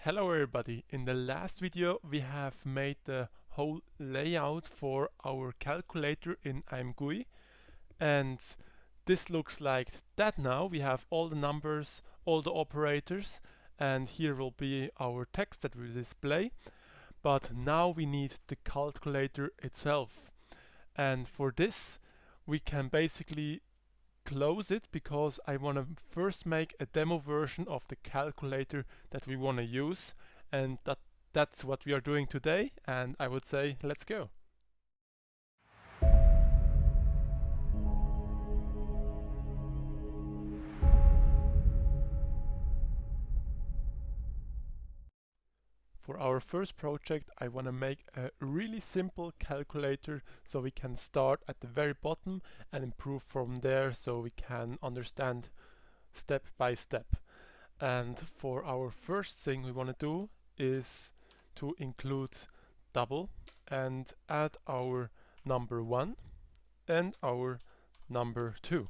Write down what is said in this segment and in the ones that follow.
Hello everybody, in the last video we have made the whole layout for our calculator in IMGUI, and this looks like that now. We have all the numbers, all the operators, and here will be our text that we will display. But now we need the calculator itself, and for this we can basically close it because I want to first make a demo version of the calculator that we want to use, and that's what we are doing today, and I would say let's go. For our first project, I want to make a really simple calculator so we can start at the very bottom and improve from there so we can understand step by step. And for our first thing we want to do is to include double and add our number 1 and our number 2.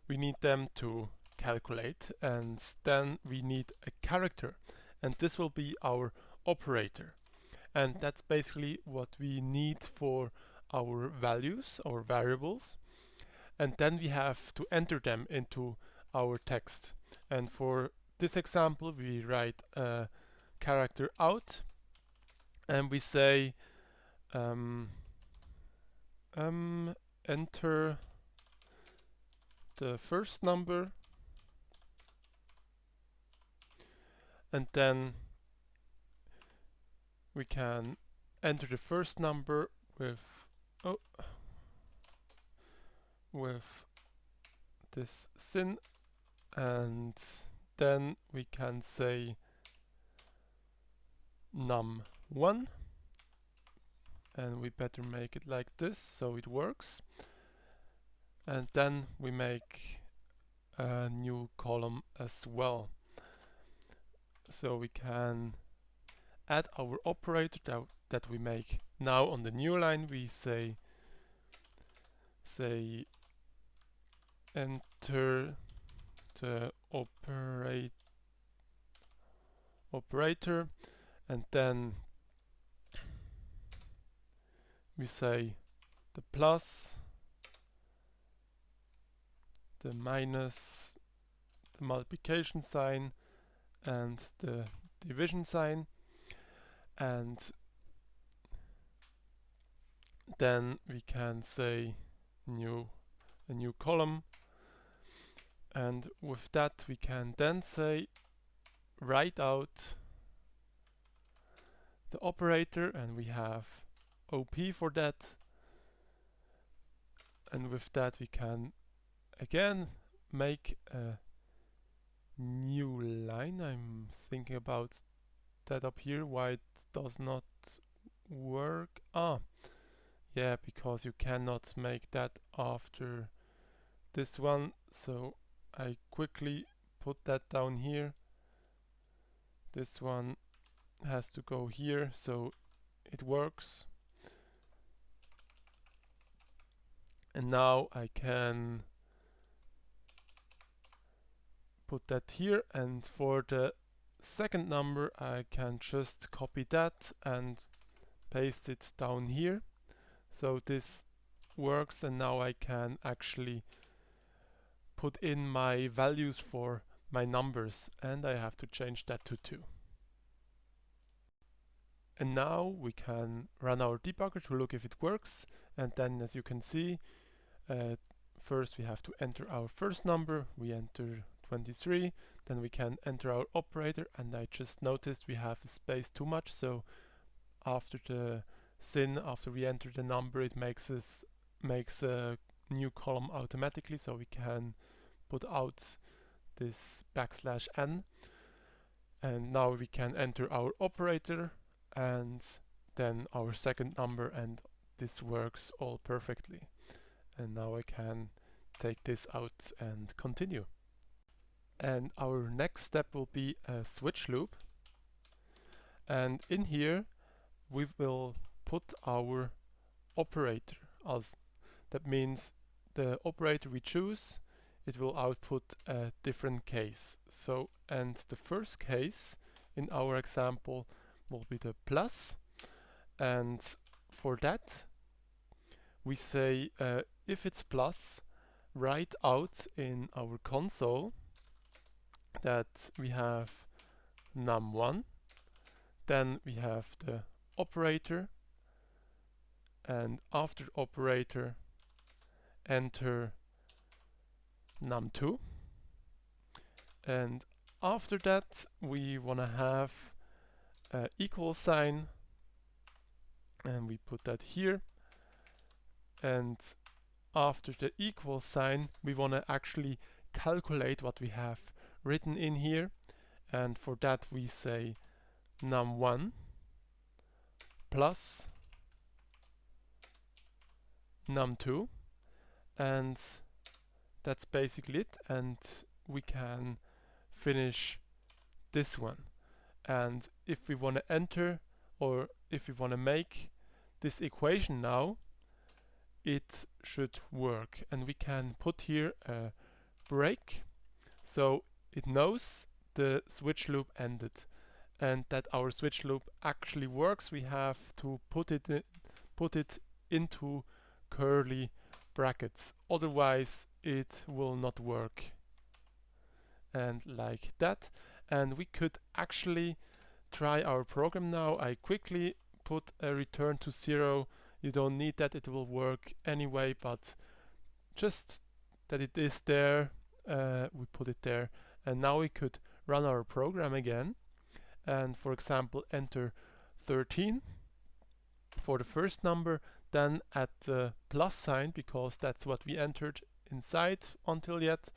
We need them to calculate, and then we need a character, and this will be our operator, and that's basically what we need for our values, our variables, and then we have to enter them into our text. And for this example we write a character out and we say enter the first number, and then we can enter the first number with this sin, and then we can say num1, and we better make it like this so it works, and then we make a new column as well, so we can add our operator that we make. Now on the new line we say enter the operator, and then we say the plus, the minus, the multiplication sign, and the division sign, and then we can say a new column, and with that we can then say write out the operator, and we have OP for that, and with that we can again make a new line. I'm thinking about that up here, why it does not work. Yeah, because you cannot make that after this one, so I quickly put that down here. This one has to go here so it works, and now I can put that here, and for the second number I can just copy that and paste it down here, so this works, and now I can actually put in my values for my numbers, and I have to change that to 2. And now we can run our debugger to look if it works, and then as you can see, first we have to enter our first number. We enter 23, then we can enter our operator, and I just noticed we have a space too much, so after the sin, after we enter the number, it makes a new column automatically, so we can put out this \n, and now we can enter our operator and then our second number, and this works all perfectly. And now I can take this out and continue. And our next step will be a switch loop, and in here we will put our operator. That means the operator we choose, it will output a different case. So, and the first case in our example will be the plus, and for that we say if it's plus, write out in our console that we have num1, then we have the operator, and after operator enter num2, and after that we want to have equal sign, and we put that here, and after the equal sign we want to actually calculate what we have written in here, and for that we say num1 plus num2, and that's basically it, and we can finish this one. And if we want to enter, or if we want to make this equation now, it should work, and we can put here a break so it knows the switch loop ended, and that our switch loop actually works. We have to put it into curly brackets, otherwise it will not work. And like that, and we could actually try our program now. I quickly put a return to 0. You don't need that, it will work anyway, but just that it is there, we put it there. And now we could run our program again, and for example enter 13 for the first number, then add the plus sign because that's what we entered inside until yet,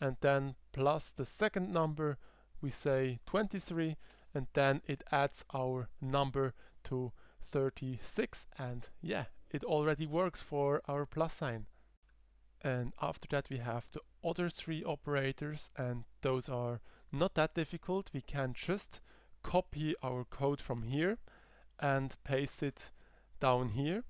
and then plus the second number, we say 23, and then it adds our number to 36, and yeah, it already works for our plus sign. And after that we have the other three operators, and those are not that difficult. We can just copy our code from here and paste it down here,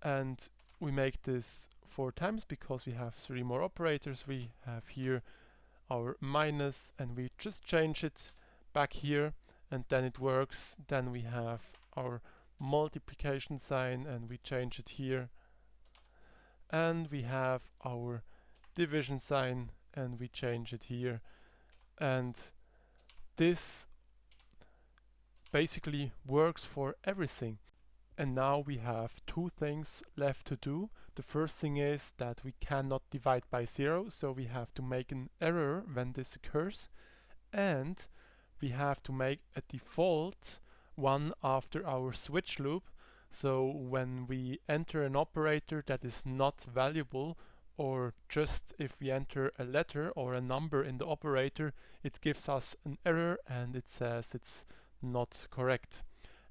and we make this 4 times because we have 3 more operators. We have here our minus, and we just change it back here, and then it works. Then we have our multiplication sign, and we change it here, and we have our division sign, and we change it here, and this basically works for everything. And now we have 2 things left to do. The first thing is that we cannot divide by 0, so we have to make an error when this occurs, and we have to make a default one after our switch loop. So when we enter an operator that is not valuable, or just if we enter a letter or a number in the operator, it gives us an error and it says it's not correct.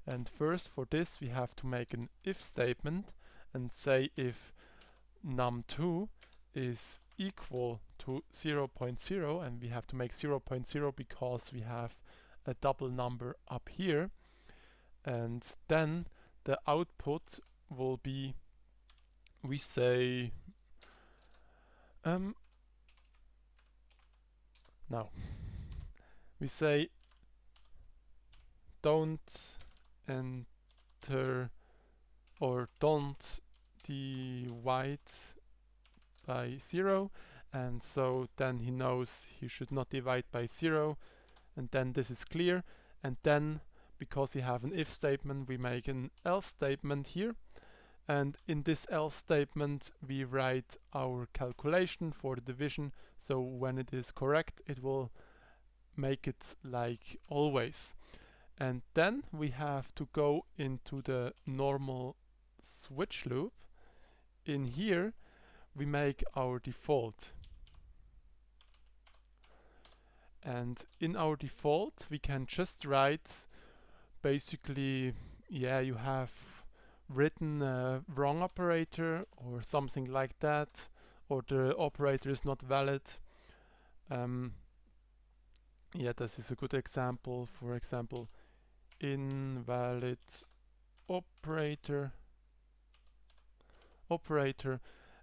And first, for this we have to make an if statement and say if num2 is equal to 0.0, and we have to make 0.0 because we have a double number up here, and then the output will be, we say now we say don't enter or don't divide by 0, and so then he knows he should not divide by 0, and then this is clear. And then because we have an if statement, we make an else statement here, and in this else statement we write our calculation for the division, so when it is correct it will make it like always. And then we have to go into the normal switch loop. In here we make our default, and in our default we can just write basically, yeah, you have written a wrong operator or something like that, or the operator is not valid. Yeah, this is a good example. For example, invalid operator,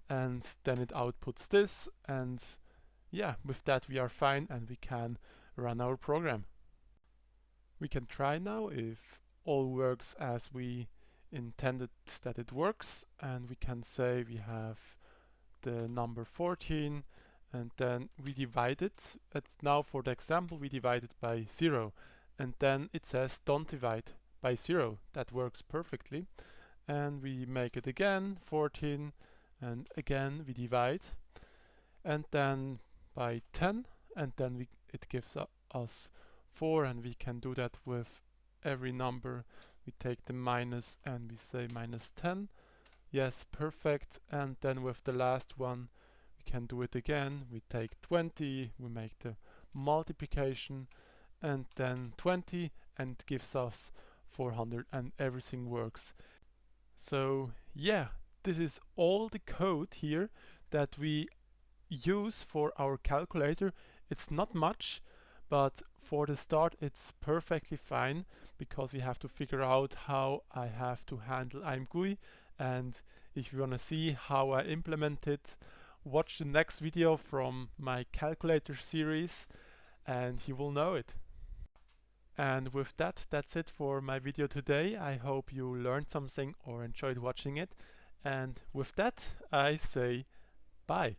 and then it outputs this, and yeah, with that we are fine and we can run our program. We can try now if all works as we intended that it works, and we can say we have the number 14 and then we divide it. Now for the example we divide it by 0 and then it says don't divide by 0. That works perfectly. And we make it again 14 and again we divide and then by 10 and then it gives us 4, and we can do that with every number. We take the minus and we say minus 10. Yes, perfect. And then with the last one we can do it again. We take 20, we make the multiplication and then 20 and it gives us 400 and everything works. So yeah, this is all the code here that we use for our calculator. It's not much, but for the start it's perfectly fine because we have to figure out how I have to handle IMGUI. And if you want to see how I implement it, watch the next video from my calculator series and you will know it. And with that, that's it for my video today. I hope you learned something or enjoyed watching it. And with that, I say bye.